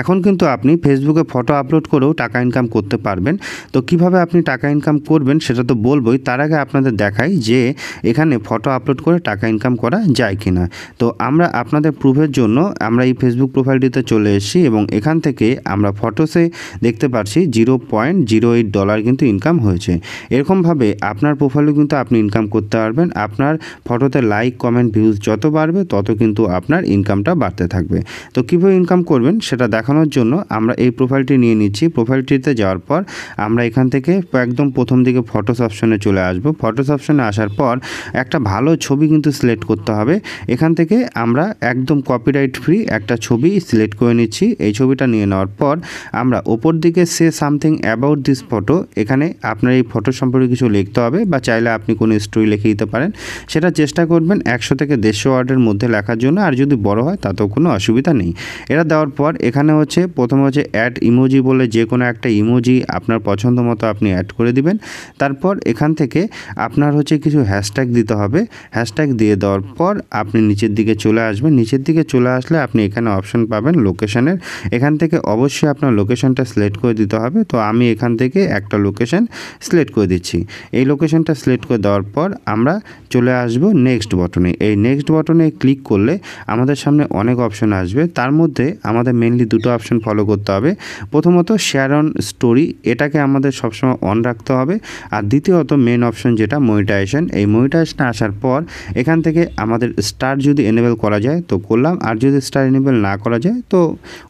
এখন কিন্তু আপনি ফেসবুকে ফটো আপলোড করেও টাকা ইনকাম করতে পারবেন। তো কিভাবে আপনি টাকা ইনকাম করবেন সেটা তো বলবই, তার আগে আপনাদের দেখাই যে এখানে ফটো আপলোড করে টাকা ইনকাম করা যায় কিনা। তো আমরা আপনাদের প্রুফের জন্য আমরা এই ফেসবুক প্রোফাইলটিতে চলে এসেছি এবং এখান থেকে আমরা ফটোসে দেখতে পাচ্ছি $0.08 কিন্তু ইনকাম হয়েছে। এরকমভাবে আপনার প্রোফাইলেও কিন্তু আপনি ইনকাম করতে পারবেন। আপনার ফটোতে লাইক, কমেন্ট, ভিউজ যত বাড়বে তত কিন্তু আপনার ইনকামটা বাড়তে থাকবে। তো কীভাবে ইনকাম করবেন সেটা দেখানোর জন্য আমরা এই প্রোফাইলটি নিয়ে নিচ্ছি। প্রোফাইলটিতে যাওয়ার পর আমরা এখান থেকে একদম প্রথম দিকে ফটোস অপশনে চলে আসব। ফটোস অপশনে আসার পর একটা ভালো ছবি কিন্তু সিলেক্ট করতে হবে। এখান থেকে আমরা একদম কপিরাইট ফ্রি একটা ছবি সিলেক্ট করে নিচ্ছি। এই ছবিটা নিয়ে নেওয়ার পর আমরা ওপর দিকে say something about this photo, এখানে আপনার এই ফটো সম্পর্কে কিছু লিখতে হবে বা চাইলে আপনি কোনো স্টোরি লিখে দিতে পারেন। সেটা চেষ্টা করবেন 100 থেকে 150 ওয়ার্ডের মধ্যে লেখার জন্য, আর যদি বড় হয় তাতেও কোনো অসুবিধা নেই। এটা দেওয়ার পর এখানে প্রথমে অ্যাড ইমোজি বলে যে কোনো একটা ইমোজি আপনার পছন্দ মতো আপনি অ্যাড করে দিবেন। তারপর এখান থেকে আপনার কিছু হ্যাশট্যাগ দিতে হবে। হ্যাশট্যাগ দিয়ে দেওয়ার পর আপনি নিচের দিকে চলে আসবেন। নিচের দিকে চলে আসলে আপনি এখানে অপশন পাবেন লোকেশনের। এখান থেকে অবশ্যই আপনার লোকেশনটা সিলেক্ট করে দিতে হবে। তো আমি এখান থেকে একটা লোকেশন সিলেক্ট করে দিচ্ছি। এই লোকেশনটা সিলেক্ট করে দেওয়ার পর আমরা চলে আসব নেক্সট বটনে। এই নেক্সট বটনে ক্লিক করলে আমাদের সামনে অনেক অপশন আসবে। তার মধ্যে আমাদের মেনলি দুটো অপশন ফলো করতে হবে। প্রথমত শেয়ার অন স্টোরি, এটাকে আমাদের সবসময় অন রাখতে হবে। আর দ্বিতীয়ত মেন অপশন যেটা মনিটাইজেশন, এই মনিটাইজেশন আসার পর এখান থেকে আমাদের স্টার যদি এনেবল করা যায় তো করলাম, আর যদি স্টার এনেবল না করা যায় তো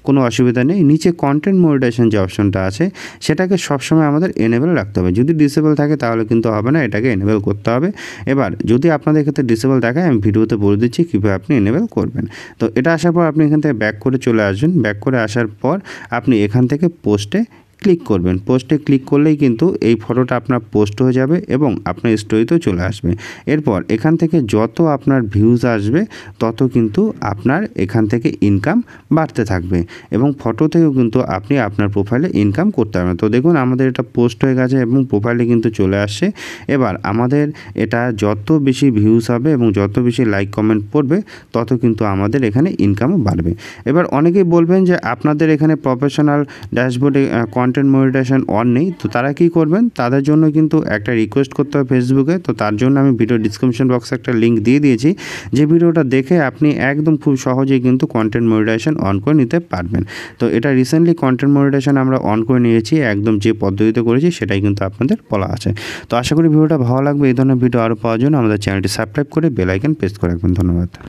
কোনো অসুবিধা নেই। নিচে কন্টেন্ট মনিটাইজেশন যে অপশনটা আছে সেটাকে সবসময় আমাদের এনেবল রাখতে হবে। যদি ডিসেবল থাকে তাহলে কিন্তু হবে না, এটাকে এনেবল করতে হবে। এবার যদি আপনাদের ক্ষেত্রে ডিসেবল দেখায় আমি ভিডিওতে বলে দিচ্ছি কীভাবে আপনি এনেবল করবেন। তো এটা আসার পর আপনি এখান থেকে ব্যাক করে চলে আসবেন। ব্যাক করে আসার পর আপনি এখান থেকে পোস্টে ক্লিক করবেন। পোস্টে ক্লিক করলেই কিন্তু এই ফটোটা আপনার পোস্ট হয়ে যাবে এবং আপনার স্টোরিতেও চলে আসবে। এরপর এখান থেকে যত আপনার ভিউজ আসবে তত কিন্তু আপনার এখান থেকে ইনকাম বাড়তে থাকবে এবং ফটো থেকেও কিন্তু আপনি আপনার প্রোফাইলে ইনকাম করতে পারবেন। তো দেখুন আমাদের এটা পোস্ট হয়ে গেছে এবং প্রোফাইলে কিন্তু চলে আসছে। এবার আমাদের এটা যত বেশি ভিউজ হবে এবং যত বেশি লাইক কমেন্ট পড়বে তত কিন্তু আমাদের এখানে ইনকামও বাড়বে। এবার অনেকেই বলবেন যে আপনাদের এখানে প্রফেশনাল ড্যাশবোর্ডে কন্টেন্ট মনিটাইজেশন অন নেই, তো তারা কি করবেন, তাদের জন্য কিন্তু একটা রিকোয়েস্ট করতে হবে ফেসবুকে। তো তার জন্য আমি ভিডিও ডিসক্রিপশন বক্সে একটা লিঙ্ক দিয়ে দিয়েছি, যে ভিডিওটা দেখে আপনি একদম খুব সহজেই কিন্তু কন্টেন্ট মনিটাইজেশন অন করে নিতে পারবেন। তো এটা রিসেন্টলি কন্টেন্ট মনিটাইজেশন আমরা অন করে নিয়েছি, একদম যে পদ্ধতিতে করেছি সেটাই কিন্তু আপনাদের বলা আছে। তো আশা করি ভিডিওটা ভালো লাগবে। এই ধরনের ভিডিও আরও পাওয়ার জন্য আমাদের চ্যানেলটি সাবস্ক্রাইব করে বেল আইকন প্রেস করে রাখবেন। ধন্যবাদ।